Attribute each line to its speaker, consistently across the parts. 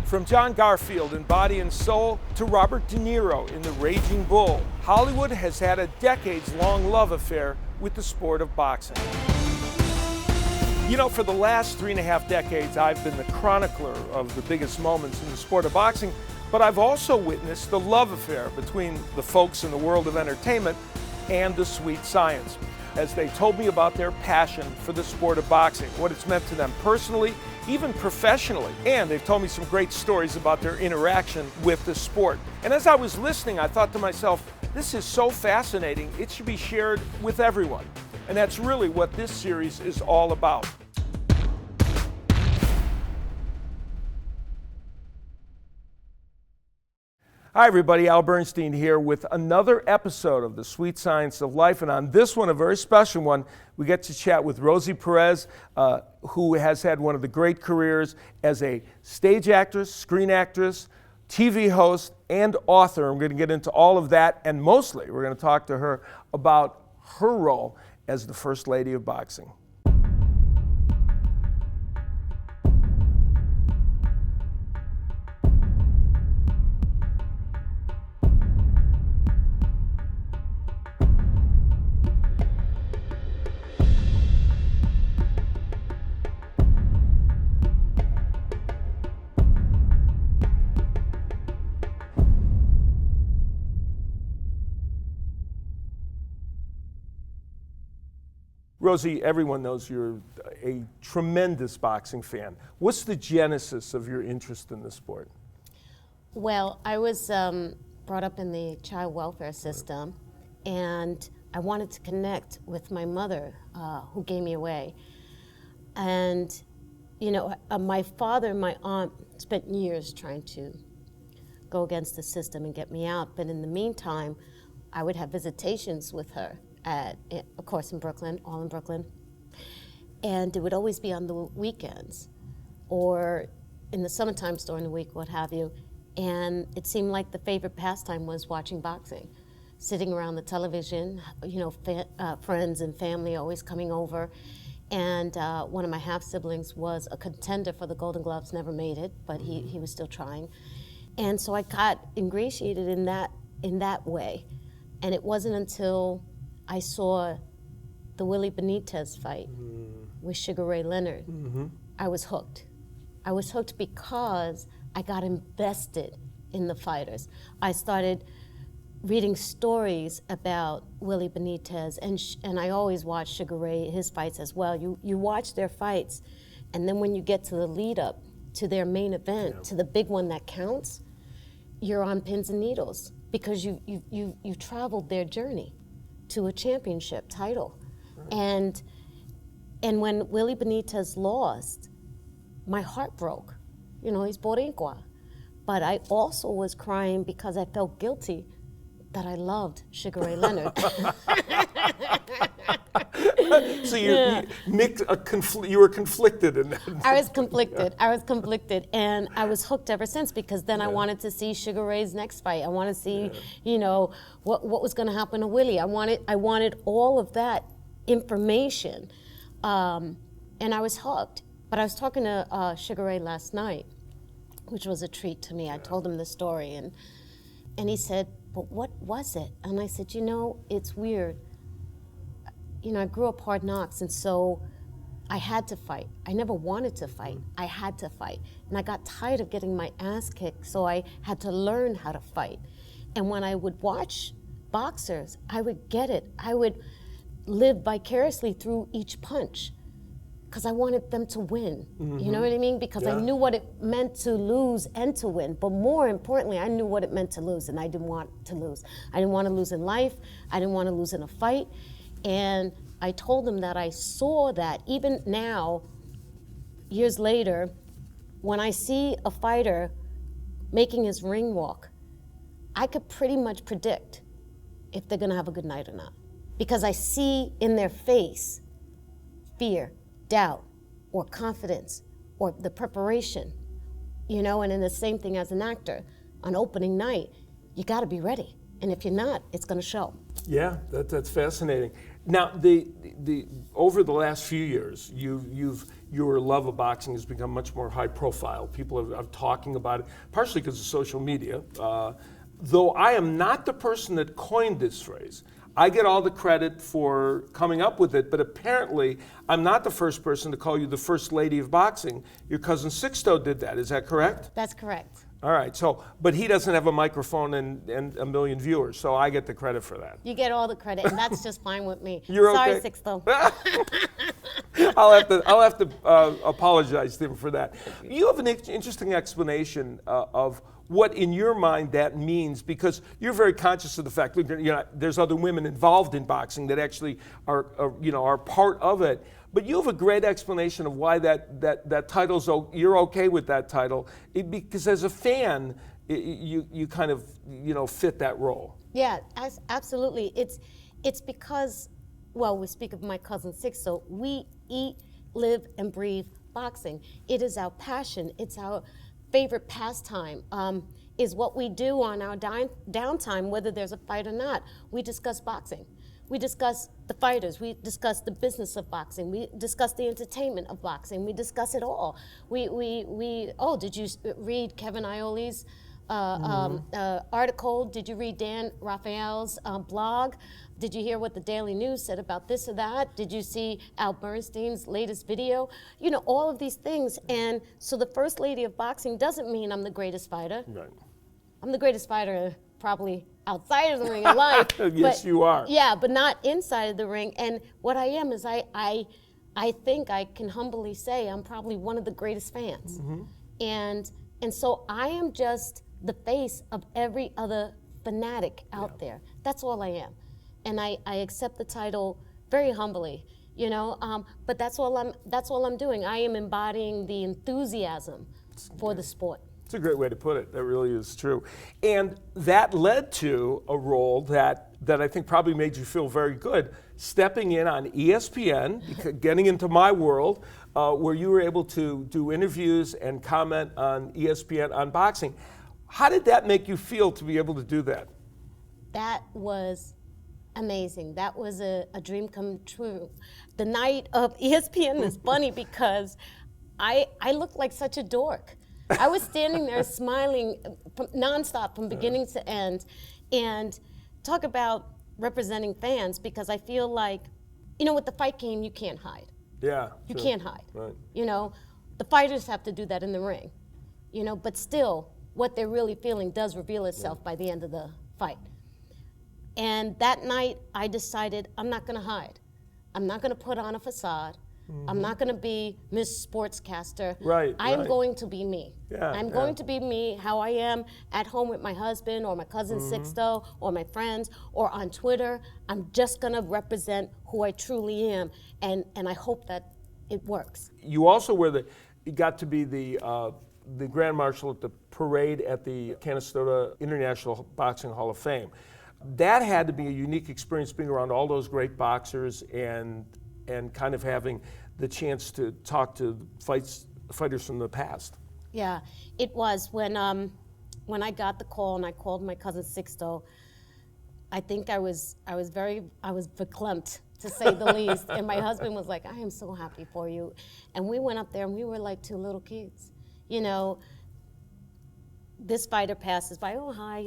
Speaker 1: From John Garfield in Body and Soul to Robert De Niro in The Raging Bull, Hollywood has had a decades-long love affair with the sport of boxing. You know, for the last 3.5 decades, I've been the chronicler of the biggest moments in the sport of boxing, but I've also witnessed the love affair between the folks in the world of entertainment and the sweet science, as they told me about their passion for the sport of boxing, what it's meant to them personally, even professionally. And they've told me some great stories about their interaction with the sport. And as I was listening, I thought to myself, this is so fascinating, it should be shared with everyone. And that's really what this series is all about. Hi everybody, Al Bernstein here with another episode of The Sweet Science of Life, and on this one, a very special one, we get to chat with Rosie Perez, who has had one of the great careers as a stage actress, screen actress, TV host, and author. We're going to get into all of that, and mostly we're going to talk to her about her role as the First Lady of Boxing. Rosie, everyone knows you're a tremendous boxing fan. What's the genesis of your interest in the sport?
Speaker 2: Well, I was brought up in the child welfare system, and I wanted to connect with my mother, who gave me away. And, you know, my father and my aunt spent years trying to go against the system and get me out. But in the meantime, I would have visitations with her. Of course, in Brooklyn, all in Brooklyn. And it would always be on the weekends or in the summertime during the week, what have you. And it seemed like the favorite pastime was watching boxing, sitting around the television, you know, friends and family always coming over. And one of my half-siblings was a contender for the Golden Gloves, never made it, but he was still trying. And so I got ingratiated in that way. And it wasn't until I saw the Willie Benitez fight with Sugar Ray Leonard. I was hooked. I was hooked because I got invested in the fighters. I started reading stories about Willie Benitez, and I always watched Sugar Ray, his fights as well. You watch their fights, and then when you get to the lead up to their main event, to the big one that counts, you're on pins and needles because you traveled their journey to a championship title. And when Willie Benitez lost, my heart broke. You know, he's Boricua. But I also was crying because I felt guilty that I loved Sugar Ray Leonard.
Speaker 1: So you were conflicted in that.
Speaker 2: I was conflicted, and I was hooked ever since, because then I wanted to see Sugar Ray's next fight. I wanted to see, you know, what was going to happen to Willie. I wanted all of that information, and I was hooked. But I was talking to Sugar Ray last night, which was a treat to me. I told him the story, and he said, "But what was it?" And I said, "You know, it's weird. You know, I grew up hard knocks, and so I had to fight. I never wanted to fight. I had to fight. And I got tired of getting my ass kicked, so I had to learn how to fight. And when I would watch boxers, I would get it. I would live vicariously through each punch because I wanted them to win. You know what I mean? Because I knew what it meant to lose and to win. But more importantly, I knew what it meant to lose, and I didn't want to lose. I didn't want to lose in life. I didn't want to lose in a fight. And I told him that I saw that even now, years later, when I see a fighter making his ring walk, I could pretty much predict if they're gonna have a good night or not. Because I see in their face fear, doubt, or confidence, or the preparation, you know, and then the same thing as an actor. On opening night, you gotta be ready. And if you're not, it's gonna show.
Speaker 1: Yeah, that's fascinating. Now, the over the last few years, your love of boxing has become much more high profile. People are talking about it, partially because of social media. Though I am not the person that coined this phrase. I get all the credit for coming up with it, but apparently I'm not the first person to call you the first lady of boxing. Your cousin Sixto did that, is that correct?
Speaker 2: That's correct.
Speaker 1: All right, but he doesn't have a microphone and a million viewers, so I get the credit for that.
Speaker 2: You get all the credit, and that's just fine with me.
Speaker 1: You're
Speaker 2: Sorry,
Speaker 1: okay.
Speaker 2: Sixto.
Speaker 1: I'll have to apologize to him for that. You have an interesting explanation of what in your mind that means, because you're very conscious of the fact that there's other women involved in boxing that actually are part of it. But you have a great explanation of why that title's, you're okay with that title, because as a fan, you kind of fit that role.
Speaker 2: Yeah, absolutely. It's because, well, we speak of my cousin Sixto, we eat, live, and breathe boxing. It is our passion. It's our favorite pastime, is what we do on our downtime, whether there's a fight or not. We discuss boxing. We discuss the fighters. We discuss the business of boxing. We discuss the entertainment of boxing. We discuss it all. Did you read Kevin Ioli's article? Did you read Dan Raphael's blog? Did you hear what the Daily News said about this or that? Did you see Al Bernstein's latest video? All of these things. And so the first lady of boxing doesn't mean I'm the greatest fighter.
Speaker 1: Right.
Speaker 2: I'm the greatest fighter probably outside of the ring of life.
Speaker 1: Yes, you are.
Speaker 2: Yeah, but not inside of the ring. And what I am is I think I can humbly say I'm probably one of the greatest fans. Mm-hmm. And so I am just the face of every other fanatic out there. That's all I am. And I accept the title very humbly, but that's all I'm doing. I am embodying the enthusiasm for the sport.
Speaker 1: It's a great way to put it. That really is true. And that led to a role that I think probably made you feel very good, stepping in on ESPN, getting into my world, where you were able to do interviews and comment on ESPN on boxing. How did that make you feel to be able to do that?
Speaker 2: That was amazing. That was a dream come true. The night of ESPN is funny because I looked like such a dork. I was standing there smiling nonstop from beginning to end, and talk about representing fans, because I feel like, with the fight game, you can't hide.
Speaker 1: Yeah.
Speaker 2: You can't hide.
Speaker 1: Right.
Speaker 2: The fighters have to do that in the ring, but still, what they're really feeling does reveal itself by the end of the fight. And that night, I decided I'm not going to hide. I'm not going to put on a facade. Mm-hmm. I'm not going to be Miss Sportscaster.
Speaker 1: Right.
Speaker 2: I'm going to be me.
Speaker 1: Yeah,
Speaker 2: I'm going to be me, how I am at home with my husband or my cousin Sixto or my friends or on Twitter. I'm just going to represent who I truly am, and I hope that it works.
Speaker 1: You also got to be the Grand Marshal at the parade at the Canastota International Boxing Hall of Fame. That had to be a unique experience, being around all those great boxers and kind of having the chance to talk to fighters from the past.
Speaker 2: Yeah, it was. When I got the call and I called my cousin Sixto, I think I was verklempt, to say the least. And my husband was like, I am so happy for you. And we went up there and we were like two little kids. This fighter passes by, oh, hi,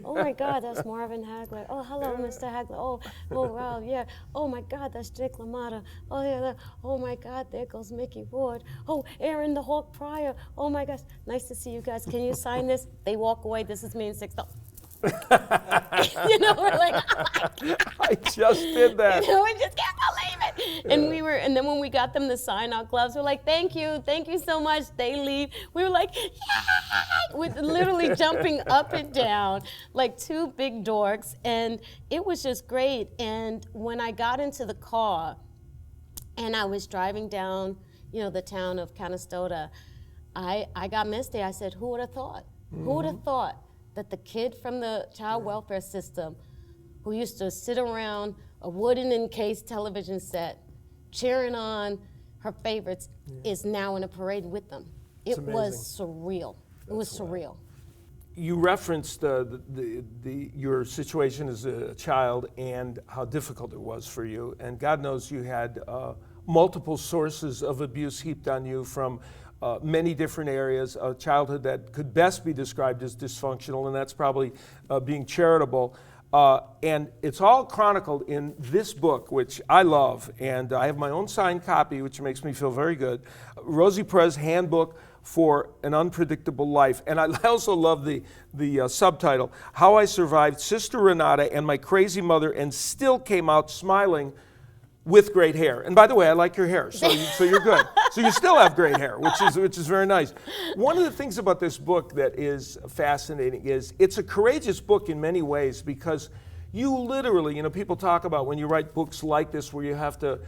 Speaker 2: oh my God, that's Marvin Hagler. Oh, hello, Mr. Hagler. Oh, wow, yeah. Oh my God, that's Jake LaMotta. Oh, yeah, oh my God, there goes Mickey Ward. Oh, Aaron the Hawk Pryor. Oh my gosh, nice to see you guys. Can you sign this? They walk away, this is me and Sixto. We're like,
Speaker 1: I just did that.
Speaker 2: We just can't believe it. Yeah. And then when we got them to sign our gloves, we're like, thank you so much. They leave. We were like, yay! With literally jumping up and down like two big dorks, and it was just great. And when I got into the car and I was driving down, the town of Canastota, I got misty. I said, who would have thought? Mm-hmm. Who would have thought that the kid from the child welfare system, who used to sit around a wooden encased television set cheering on her favorites, is now in a parade with them? It was surreal. It was surreal.
Speaker 1: You referenced your situation as a child and how difficult it was for you. And God knows you had multiple sources of abuse heaped on you from many different areas, a childhood that could best be described as dysfunctional, and that's probably being charitable. And it's all chronicled in this book, which I love, and I have my own signed copy, which makes me feel very good. Rosie Perez Handbook for an Unpredictable Life. And I also love the subtitle, How I Survived Sister Renata and My Crazy Mother and Still Came Out Smiling with Great Hair. And by the way, I like your hair, so you're good. So you still have great hair, which is very nice. One of the things about this book that is fascinating is it's a courageous book in many ways, because you literally, people talk about when you write books like this where you have to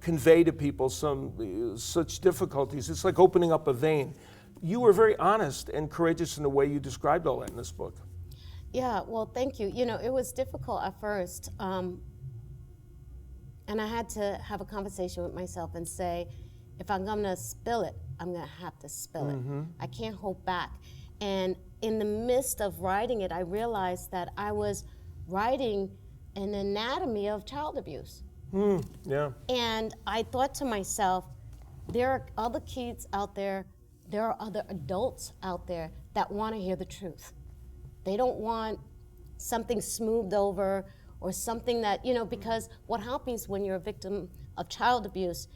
Speaker 1: convey to people such difficulties. It's like opening up a vein. You were very honest and courageous in the way you described all that in this book.
Speaker 2: Yeah, well, thank you. It was difficult at first. And I had to have a conversation with myself and say, if I'm going to spill it, I'm going to have to spill it. I can't hold back. And in the midst of writing it, I realized that I was writing an anatomy of child abuse.
Speaker 1: Yeah.
Speaker 2: And I thought to myself, there are other kids out there, there are other adults out there that want to hear the truth. They don't want something smoothed over or something that, because what happens when you're a victim of child abuse,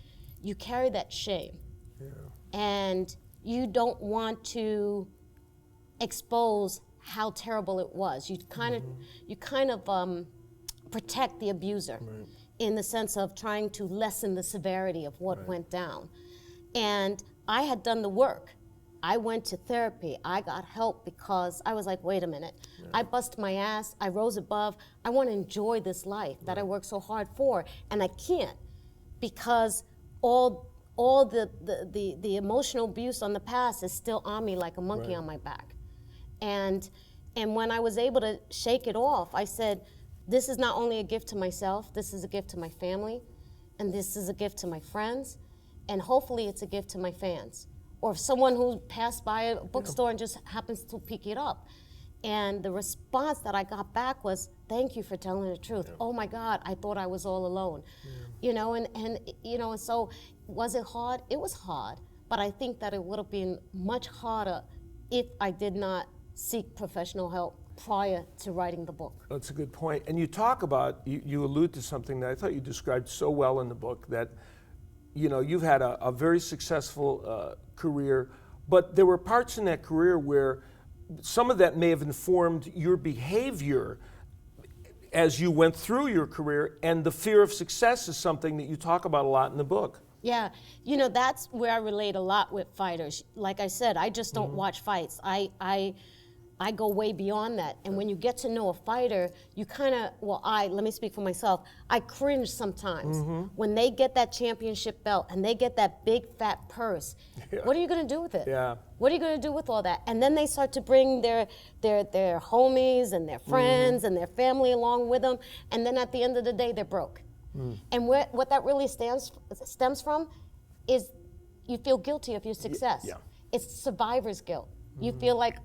Speaker 2: you carry that shame. Yeah. And you don't want to expose how terrible it was. You kind of protect the abuser. Right. In the sense of trying to lessen the severity of what went down. And I had done the work. I went to therapy. I got help because I was like, wait a minute. Yeah. I bust my ass. I rose above. I want to enjoy this life that I worked so hard for. And I can't, because all the emotional abuse on the past is still on me like a monkey on my back. And when I was able to shake it off, I said, this is not only a gift to myself, this is a gift to my family, and this is a gift to my friends, and hopefully it's a gift to my fans, or someone who passed by a bookstore and just happens to pick it up. And the response that I got back was, thank you for telling the truth. Yeah. Oh my God, I thought I was all alone. Yeah. And so was it hard? It was hard, but I think that it would have been much harder if I did not seek professional help prior to writing the book.
Speaker 1: That's a good point. And you talk about, you allude to something that I thought you described so well in the book, that you've had a very successful career, but there were parts in that career where some of that may have informed your behavior as you went through your career, and the fear of success is something that you talk about a lot in the book.
Speaker 2: Yeah, that's where I relate a lot with fighters. Like I said, I just don't watch fights. I go way beyond that. And when you get to know a fighter, you kind of, let me speak for myself, I cringe sometimes when they get that championship belt and they get that big fat purse. Yeah. What are you going to do with it? Yeah. What are you going to do with all that? And then they start to bring their homies and their friends and their family along with them. And then at the end of the day, they're broke. And what that really stems from is you feel guilty of your success. Yeah. It's survivor's guilt. You feel like,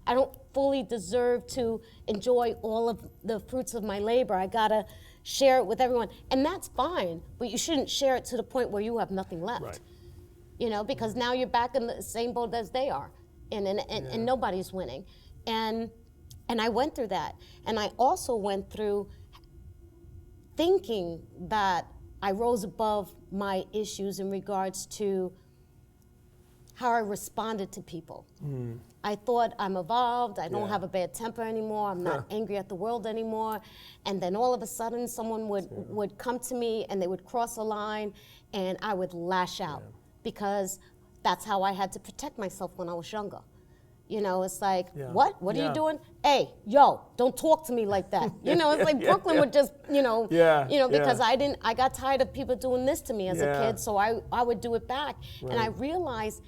Speaker 2: I don't fully deserve to enjoy all of the fruits of my labor. I gotta share it with everyone. And that's fine, but you shouldn't share it to the point where you have nothing left. Right. Because now you're back in the same boat as they are, and nobody's winning. And I went through that. And I also went through thinking that I rose above my issues in regards to how I responded to people. I thought I'm evolved, I don't have a bad temper anymore, I'm not angry at the world anymore. And then all of a sudden someone would come to me and they would cross a line and I would lash out because that's how I had to protect myself when I was younger. It's like, what are you doing? Hey, yo, don't talk to me like that. It's like Brooklyn would just, because I got tired of people doing this to me as a kid, so I would do it back. Right. And I realized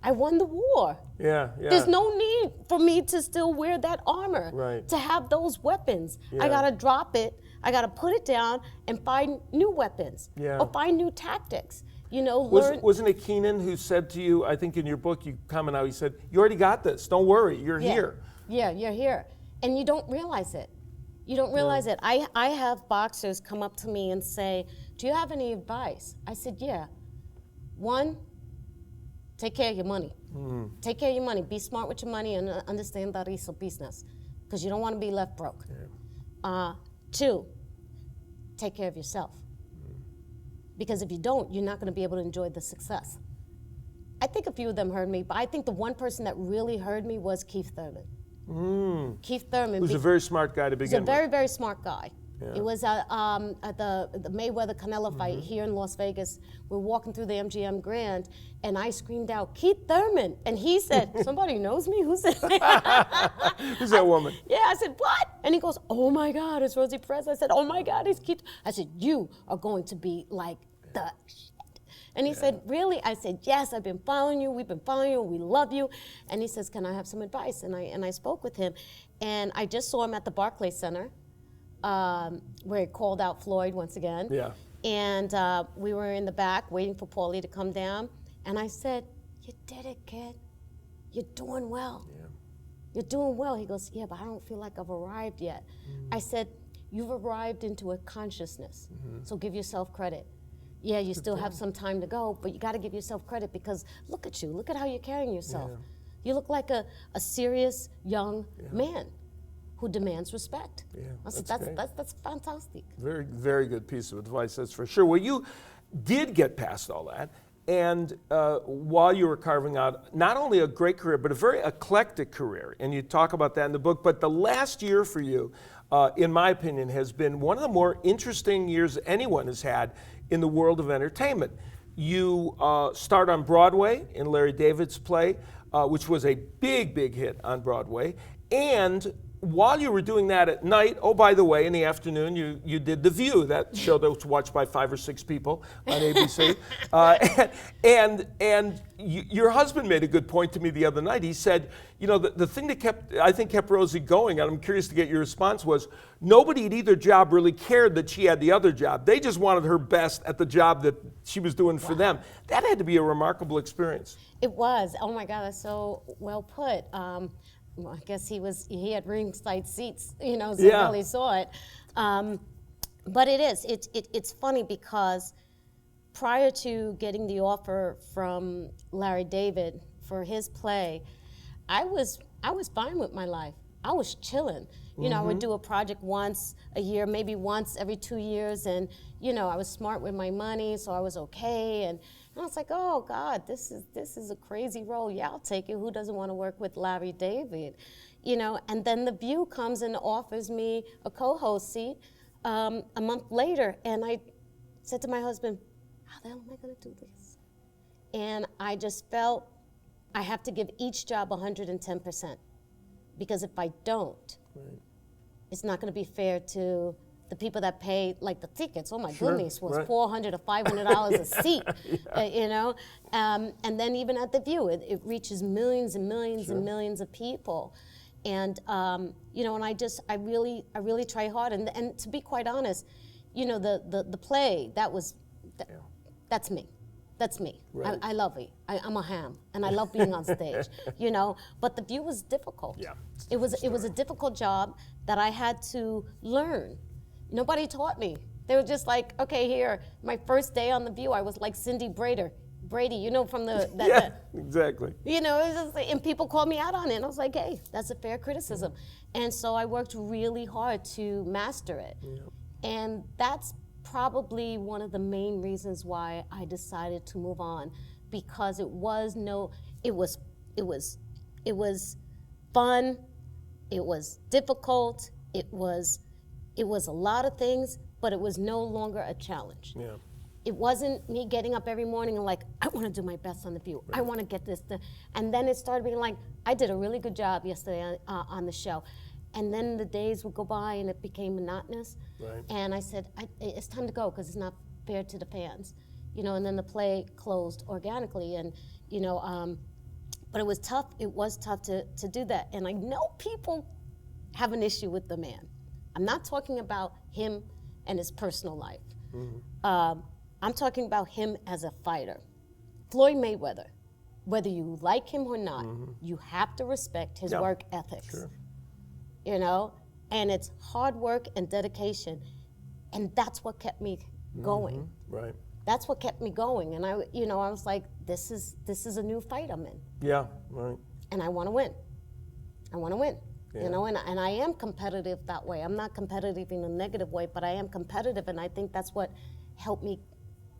Speaker 2: I won the war. There's no need for me to still wear that armor, to have those weapons. I gotta drop it, I gotta put it down and find new weapons or find new tactics. You know,
Speaker 1: Wasn't it Keenan who said to you, I think in your book you comment out, he said, you already got this, don't worry, you're here.
Speaker 2: Yeah, you're here. And you don't realize it. You don't realize it. I have boxers come up to me and say, do you have any advice? I said, yeah. One, take care of your money. Take care of your money. Be smart with your money and understand that it's a business, because you don't want to be left broke. Two, take care of yourself. Because if you don't, you're not going to be able to enjoy the success. I think a few of them heard me, but I think the one person that really heard me was Keith Thurman. Keith Thurman.
Speaker 1: Who's a very smart guy to begin with.
Speaker 2: He's a very, very smart guy. Yeah. It was at the Mayweather-Canelo fight here in Las Vegas. We were walking through the MGM Grand, and I screamed out, Keith Thurman. And he said, somebody knows me? Who's that?
Speaker 1: Who's that woman?
Speaker 2: I said, what? And he goes, oh my God, it's Rosie Perez. I said, oh my God, it's Keith. I said, you are going to be like the shit. And he said, really? I said, yes, I've been following you. We've been following you. We love you. And he says, can I have some advice? And I spoke with him. And I just saw him at the Barclays Center, where he called out Floyd once again. Yeah. And we were in the back waiting for Paulie to come down. And I said, you did it, kid. You're doing well. Yeah. You're doing well. He goes, yeah, but I don't feel like I've arrived yet. I said, you've arrived into a consciousness. So give yourself credit. Yeah, you still have some time to go, but you got to give yourself credit, because look at you. Look at how you're carrying yourself. You look like a serious young man who demands respect. Yeah, that's fantastic.
Speaker 1: Very, very good piece of advice, that's for sure. Well, you did get past all that, and while you were carving out not only a great career, but a very eclectic career, and you talk about that in the book, but the last year for you, in my opinion, has been one of the more interesting years anyone has had in the world of entertainment. You start on Broadway in Larry David's play, which was a big, big hit on Broadway. And while you were doing that at night, oh, by the way, in the afternoon, you did The View, that show that was watched by 5 or 6 people on ABC. Your husband made a good point to me the other night. He said, you know, the thing that kept Rosie going, and I'm curious to get your response, was nobody at either job really cared that she had the other job. They just wanted her best at the job that she was doing for them. That had to be a remarkable experience.
Speaker 2: It was. Oh my God, that's so well put. Well, I guess he had ringside seats, you know, so he really saw it. But it's funny, because prior to getting the offer from Larry David for his play, I was fine with my life. I was chilling. You know, I would do a project once a year, maybe once every 2 years, and you know, I was smart with my money, so I was okay. And I was like, oh God, this is a crazy role. Yeah, I'll take it. Who doesn't want to work with Larry David? You know, and then The View comes and offers me a co-host seat a month later, and I said to my husband, how the hell am I going to do this? And I just felt I have to give each job 110%, because if I don't, it's not going to be fair to the people that pay, like the tickets. Oh my goodness, was $400 or $500 a seat, you know. And then even at The View, it reaches millions and millions and millions of people. And you know, and I really try hard. And to be quite honest, you know, the play, that's me. That's me. Right. I love it. I'm a ham, and I love being on stage, you know. But The View was difficult. Yeah, it was a difficult job that I had to learn. Nobody taught me. They were just like, okay, here. My first day on The View, I was like Cindy Brady, you know, from
Speaker 1: exactly.
Speaker 2: You know, it was just, and people called me out on it, and I was like, hey, that's a fair criticism. And so I worked really hard to master it, and that's probably one of the main reasons why I decided to move on, because it was fun, it was difficult, it was a lot of things, but it was no longer a challenge. Yeah. It wasn't me getting up every morning and like, I want to do my best on The View. Right. I want to get this. And then it started being like, I did a really good job yesterday on the show. And then the days would go by and it became monotonous. Right. And I said, it's time to go, because it's not fair to the fans. You know, and then the play closed organically. And, you know, but it was tough. It was tough to do that. And I know people have an issue with the man. I'm not talking about him and his personal life. Mm-hmm. I'm talking about him as a fighter. Floyd Mayweather, whether you like him or not, you have to respect his work ethics.
Speaker 1: Sure.
Speaker 2: You know, and it's hard work and dedication, and that's what kept me going.
Speaker 1: Right.
Speaker 2: That's what kept me going, and I was like, this is a new fight I'm in.
Speaker 1: Yeah, right.
Speaker 2: And I want to win. I want to win.
Speaker 1: Yeah.
Speaker 2: You know, and I am competitive that way. I'm not competitive in a negative way, but I am competitive, and I think that's what helped me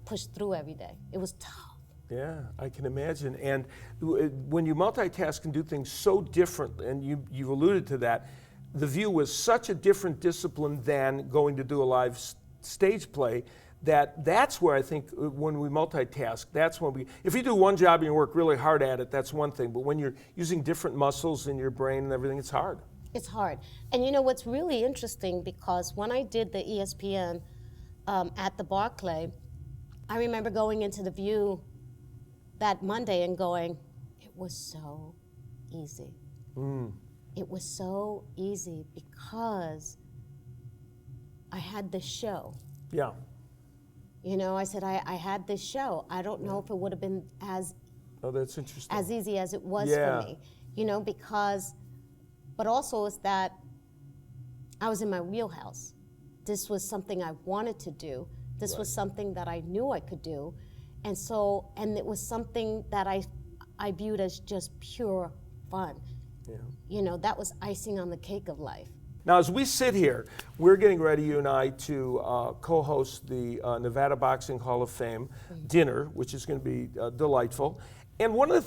Speaker 2: push through every day. It was tough.
Speaker 1: Yeah, I can imagine. And when you multitask and do things so different, and you've alluded to that, The View was such a different discipline than going to do a live stage play that's where I think when we multitask, that's when if you do one job and you work really hard at it, that's one thing. But when you're using different muscles in your brain and everything, it's hard.
Speaker 2: It's hard. And you know what's really interesting, because when I did the ESPN at the Barclay, I remember going into The View that Monday and going, it was so easy. It was so easy because I had this show.
Speaker 1: Yeah.
Speaker 2: You know, I said, I had this show. I don't know if it would have been as
Speaker 1: that's interesting.
Speaker 2: as easy as it was for me. You know, but also is that I was in my wheelhouse. This was something I wanted to do. This was something that I knew I could do. And it was something that I viewed as just pure fun.
Speaker 1: Yeah.
Speaker 2: You know, that was icing on the cake of life.
Speaker 1: Now, as we sit here, we're getting ready, you and I, to co-host the Nevada Boxing Hall of Fame dinner, which is going to be delightful. And one of the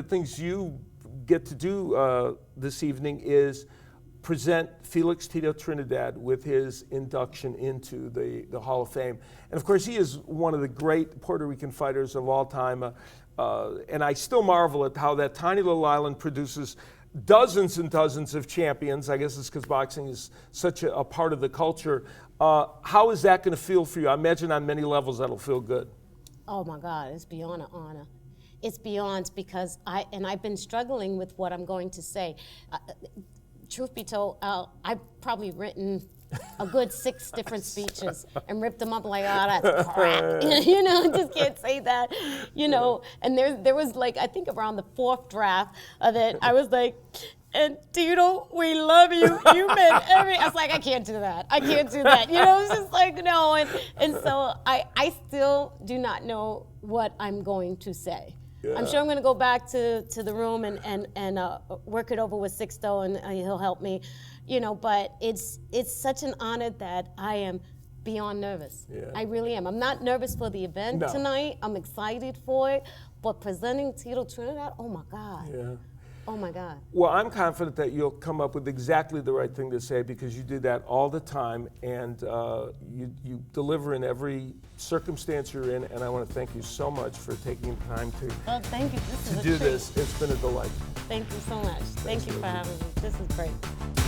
Speaker 1: things you get to do this evening is present Felix Trinidad with his induction into the Hall of Fame. And of course, he is one of the great Puerto Rican fighters of all time. And I still marvel at how that tiny little island produces dozens and dozens of champions. I guess it's because boxing is such a part of the culture. How is that going to feel for you? I imagine on many levels that'll feel good.
Speaker 2: Oh my God, it's beyond an honor. It's beyond, because I've been struggling with what I'm going to say. Truth be told, I've probably written a good 6 different speeches and ripped them up like, oh, that's crap. You know, just can't say that. You know, and there was like, I think around the 4th draft of it, I was like, and Tito, we love you. You meant every. I was like, I can't do that. I can't do that. You know, it's just like, no. And so I still do not know what I'm going to say. Yeah. I'm sure I'm going to go back to the room and work it over with Sixto, and he'll help me. You know, but it's such an honor that I am beyond nervous. Yeah. I really am. I'm not nervous for the event tonight. I'm excited for it. But presenting Tito Trinidad, oh my God. Yeah. Oh my God.
Speaker 1: Well, I'm confident that you'll come up with exactly the right thing to say, because you do that all the time, and you deliver in every circumstance you're in. And I want to thank you so much for taking time to
Speaker 2: thank you.
Speaker 1: To do this. It's been a delight.
Speaker 2: Thank you so much. Thank you for having me. This is great.